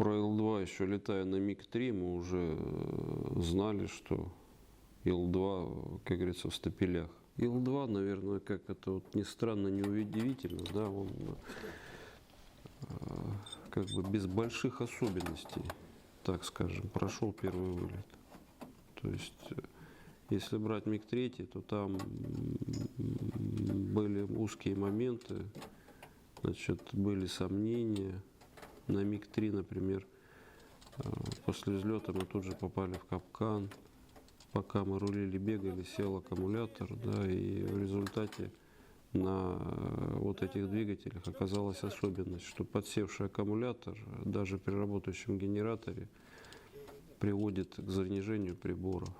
Про Ил-2 еще летая на МиГ-3, мы уже знали, что Ил-2, как говорится, в стапелях. Ил-2, наверное, как это вот ни странно, не удивительно, да, он как бы без больших особенностей, так скажем, прошел первый вылет. То есть, если брать МиГ-3, то там были узкие моменты, значит, были сомнения. На МиГ-3, например, после взлета мы тут же попали в капкан. Пока мы рулили, бегали, сел аккумулятор, да, и в результате на вот этих двигателях оказалась особенность, что подсевший аккумулятор даже при работающем генераторе приводит к занижению приборов,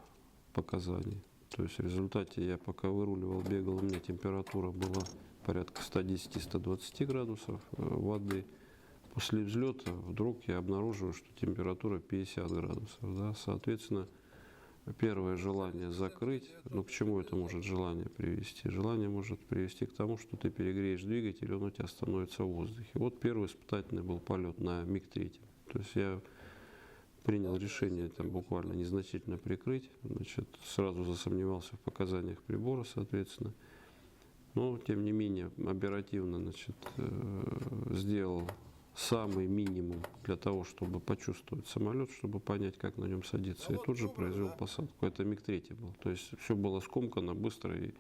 показаний. То есть в результате я пока выруливал, бегал, у меня температура была порядка 110-120 градусов воды. После взлета вдруг я обнаруживаю, что температура 50 градусов. Да? Соответственно, первое желание закрыть. Но к чему это может желание привести? Желание может привести к тому, что ты перегреешь двигатель, он у тебя становится в воздухе. Вот первый испытательный был полет на МиГ-3. То есть я принял решение там буквально незначительно прикрыть. Значит, сразу засомневался в показаниях прибора, соответственно. Но, тем не менее, оперативно, значит, сделал самый минимум для того, чтобы почувствовать самолет, чтобы понять, как на нем садиться. И тут же произвел посадку. Это МиГ-3 был. То есть все было скомкано, быстро и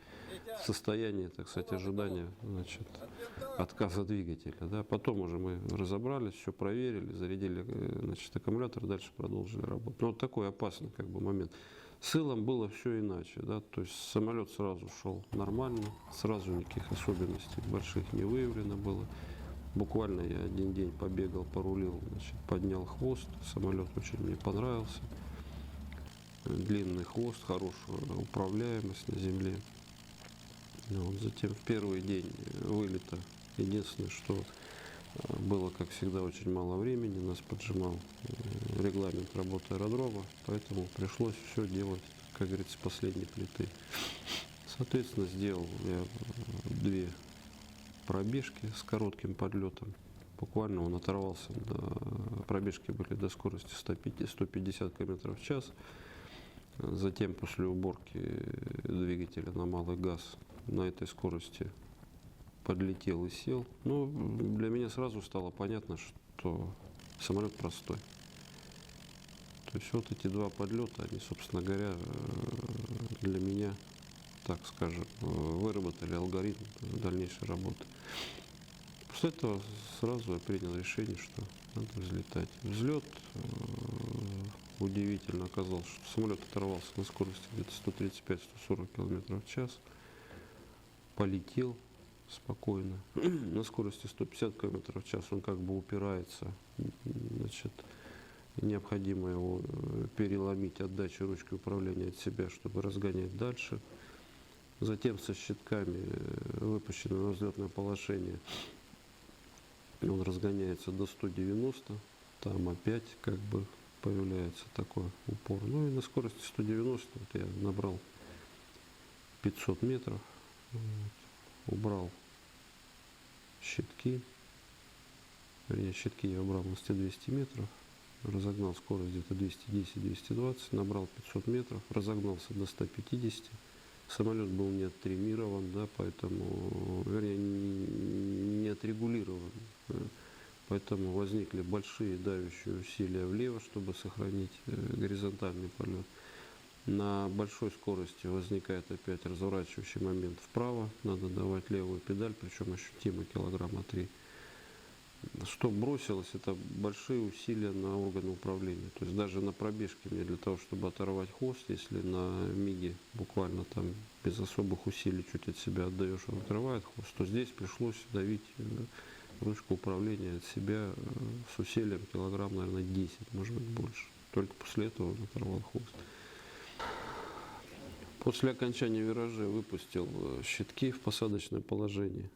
в состоянии, так сказать, ожидания, значит, отказа двигателя. Да. Потом уже мы разобрались, все проверили, зарядили, значит, аккумулятор, дальше продолжили работу. Но вот такой опасный как бы момент. С Илом было все иначе. Да. То есть самолет сразу шел нормально, сразу никаких особенностей больших не выявлено было. Буквально я один день побегал, порулил, значит, поднял хвост. Самолет очень мне понравился. Длинный хвост, хорошая управляемость на земле. Вот. Затем в первый день вылета единственное, что было, как всегда, очень мало времени. Нас поджимал регламент работы аэродрома, поэтому пришлось все делать, как говорится, с последней плиты. Соответственно, сделал я 2 пробежки с коротким подлетом. Буквально он оторвался, пробежки были до скорости 150 км в час. Затем после уборки двигателя на малый газ на этой скорости подлетел и сел. Но для меня сразу стало понятно, что самолет простой. То есть вот эти 2 подлета, они, собственно говоря, для меня, так скажем, выработали алгоритм дальнейшей работы. После этого сразу я принял решение, что надо взлетать. Взлет удивительно оказалось, что самолет оторвался на скорости где-то 135-140 км в час, полетел спокойно. На скорости 150 км в час он как бы упирается, значит, необходимо его переломить, отдачу ручки управления от себя, чтобы разгонять дальше. Затем со щитками, выпущенным на взлетное положение, он разгоняется до 190, там опять как бы появляется такой упор. Ну и на скорости 190 вот я набрал 500 метров, вот, убрал щитки, вернее, щитки я убрал на 200 метров, разогнал скорость где-то 210-220, набрал 500 метров, разогнался до 150. Самолет был не оттримирован, да, поэтому, вернее, не отрегулирован. Поэтому возникли большие давящие усилия влево, чтобы сохранить горизонтальный полет. На большой скорости возникает опять разворачивающий момент вправо. Надо давать левую педаль, причем ощутимо килограмма 3. Что бросилось, это большие усилия на органы управления. То есть даже на пробежке мне для того, чтобы оторвать хвост, если на МиГе буквально там без особых усилий чуть от себя отдаешь, он отрывает хвост, то здесь пришлось давить ручку управления от себя с усилием килограмм, наверное, 10, может быть, больше. Только после этого он оторвал хвост. После окончания виража выпустил щитки в посадочное положение.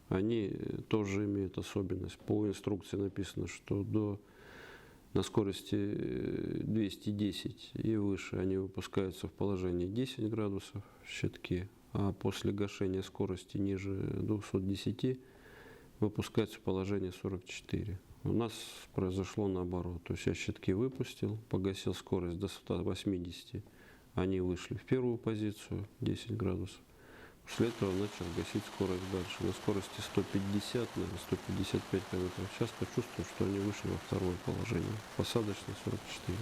Они тоже имеют особенность. По инструкции написано, что на скорости 210 и выше они выпускаются в положении 10 градусов щитки, а после гашения скорости ниже 210 выпускаются в положение 44. У нас произошло наоборот. То есть я щитки выпустил, погасил скорость до 180, они вышли в первую позицию, 10 градусов. После этого начал гасить скорость дальше. На скорости 150, наверное, 155 км в час почувствовал, что они вышли во второе положение. Посадочное 44.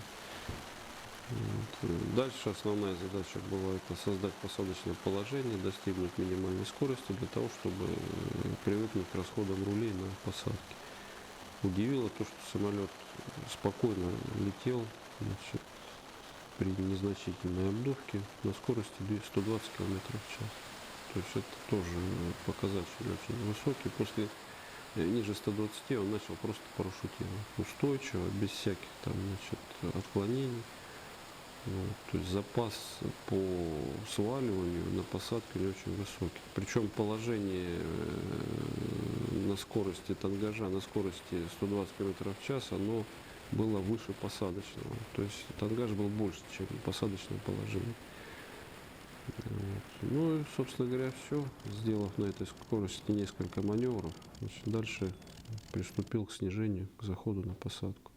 Вот. Дальше основная задача была это создать посадочное положение, достигнуть минимальной скорости для того, чтобы привыкнуть к расходам рулей на посадке. Удивило то, что самолет спокойно летел, значит, при незначительной обдувке на скорости 120 км в час. То есть это тоже показатель очень высокий. После ниже 120 он начал просто парашютировать устойчиво, без всяких там, значит, отклонений. Вот. То есть запас по сваливанию на посадке не очень высокий. Причем положение на скорости тангажа, на скорости 120 км в час, оно было выше посадочного. То есть тангаж был больше, чем посадочное положение. Вот. Ну и, собственно говоря, все. Сделав на этой скорости несколько маневров, значит, дальше приступил к снижению, к заходу на посадку.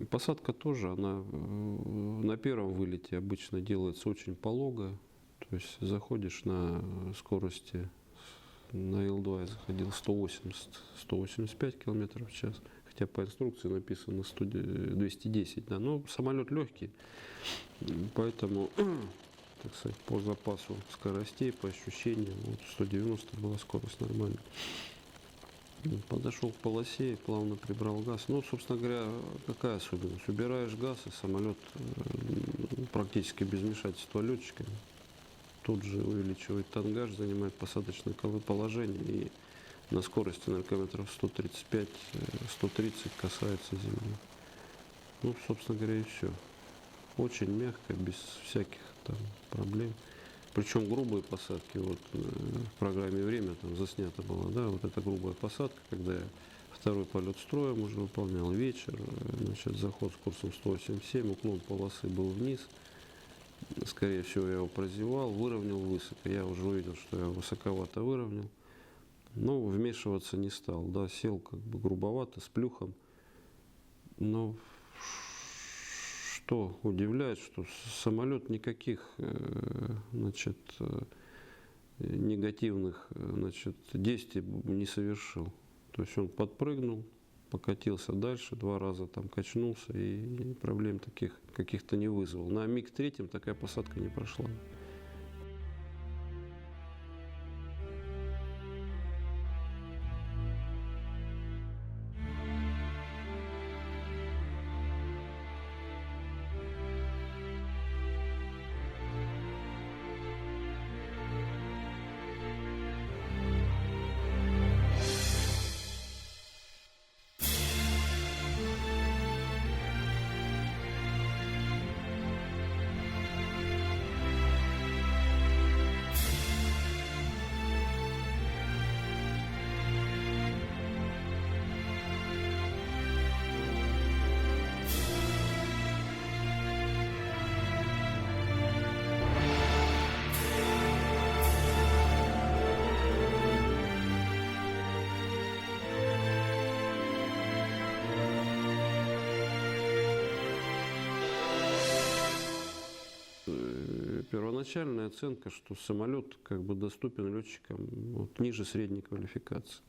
И посадка тоже, она на первом вылете обычно делается очень пологая. То есть заходишь на скорости, на Ил-2 я заходил 180-185 км в час. Хотя по инструкции написано 210, да, но самолет легкий, поэтому, так сказать, по запасу скоростей, по ощущениям, вот 190 была скорость нормальная. Подошел к полосе и плавно прибрал газ. Ну, собственно говоря, какая особенность? Убираешь газ, и самолет практически без вмешательства летчика тут же увеличивает тангаж, занимает посадочное положение и на скорости на километров 135-130 касается земли. Ну, собственно говоря, и все. Очень мягко, без всяких там проблем. Причем грубые посадки, вот в программе «Время» там заснято было, да, вот эта грубая посадка, когда я второй полет строем уже выполнял, вечер, значит, заход с курсом 187, уклон полосы был вниз, скорее всего, я его прозевал, выровнял высоко, я уже увидел, что я высоковато выровнял, но вмешиваться не стал, да, сел как бы грубовато, с плюхом, но что удивляет, что самолет никаких, значит, негативных, значит, действий не совершил. То есть он подпрыгнул, покатился дальше, 2 раза там качнулся и проблем таких каких-то не вызвал. На МиГ-3 такая посадка не прошла. Первоначальная оценка, что самолет как бы доступен летчикам вот, ниже средней квалификации.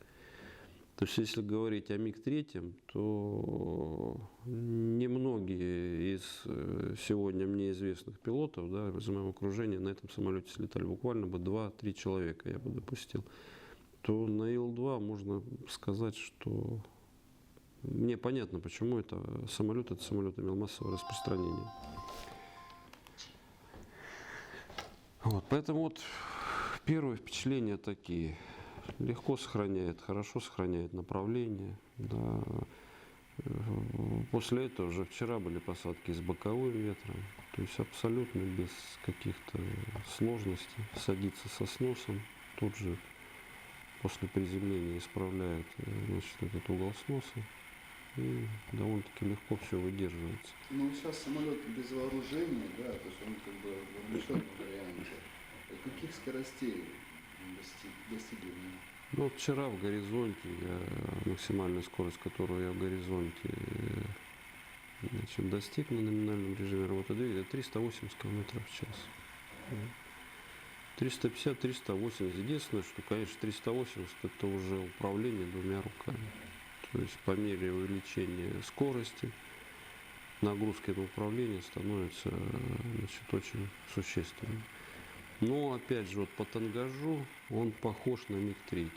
То есть, если говорить о МиГ-3, то немногие из сегодня мне известных пилотов, да, из моего окружения на этом самолете слетали, буквально бы 2-3 человека я бы допустил. То на Ил-2 можно сказать, что мне понятно, почему этот самолет имел массовое распространение. Вот, поэтому вот первые впечатления такие. Легко сохраняет, хорошо сохраняет направление. Да. После этого уже вчера были посадки с боковым ветром. То есть абсолютно без каких-то сложностей. Садится со сносом. Тут же после приземления исправляет, значит, этот угол сноса. И довольно-таки легко все выдерживается. Ну, сейчас самолет без вооружения, да, то есть он как бы в облегченном варианте. Каких скоростей достигли? Ну, вот вчера в горизонте, максимальная скорость, которую я в горизонте значит, достиг на номинальном режиме работы двигателя, 380 км в час. 350-380. Единственное, что, конечно, 380 это уже управление двумя руками. То есть по мере увеличения скорости нагрузки на управление становятся значит, очень существенными. Но опять же, вот по тангажу он похож на МиГ-3.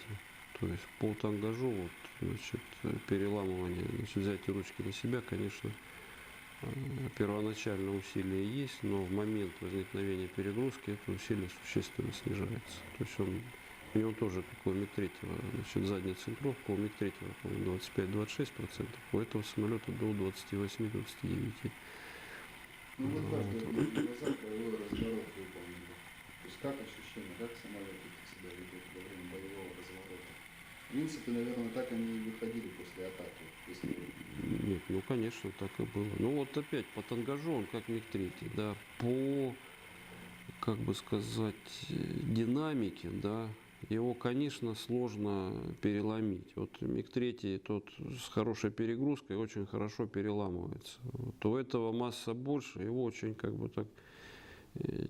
То есть по тангажу вот, значит, переламывание, значит, взятие ручки на себя, конечно, первоначально усилие есть, но в момент возникновения перегрузки это усилие существенно снижается. То есть у него тоже, как у МиГ-3, значит, задняя центровка, у МиГ-3, по-моему, 25-26%, у этого самолета до 28-29%. Ну вот так, назад боевой разворот выполнили. То есть как ощущение, как самолет себя ведет во время боевого разворота? В принципе, наверное, так они и выходили после атаки. Если... Нет, ну конечно, так и было. Ну вот опять по тангажу он как МиГ-3, да, по, как бы сказать, динамике, да, его, конечно, сложно переломить. Вот МиГ-3 тот с хорошей перегрузкой очень хорошо переламывается. Вот у этого масса больше, его очень как бы так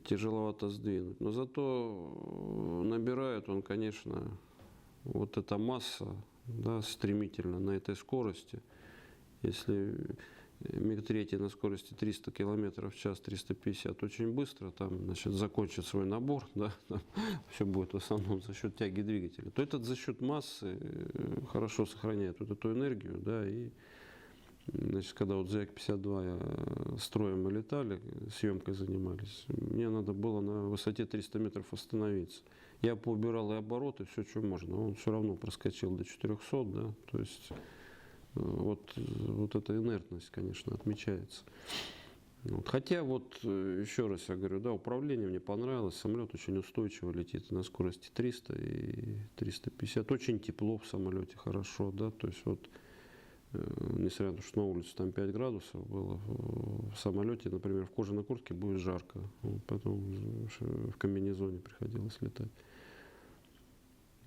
тяжеловато сдвинуть. Но зато набирает он, конечно, вот эта масса, да, стремительно на этой скорости. Если МиГ-3 на скорости 300 км в час, 350 очень быстро, там, значит, закончит свой набор, да, все будет в основном за счет тяги двигателя, то этот за счет массы хорошо сохраняет вот эту энергию, да, и значит, когда вот ЗЯК-52 строем мы летали, съемкой занимались, мне надо было на высоте 300 метров остановиться. Я поубирал и обороты, все, что можно. Он все равно проскочил до 400, да, то есть вот эта инертность, конечно, отмечается. Вот. Хотя вот, еще раз я говорю, да, управление мне понравилось, самолет очень устойчиво летит на скорости 300 и 350, очень тепло в самолете, хорошо, да, то есть вот, несмотря на то, что на улице там 5 градусов было, в самолете, например, в кожаной куртке будет жарко, вот, потом в комбинезоне приходилось летать.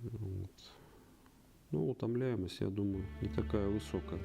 Вот. Ну, утомляемость, я думаю, не такая высокая.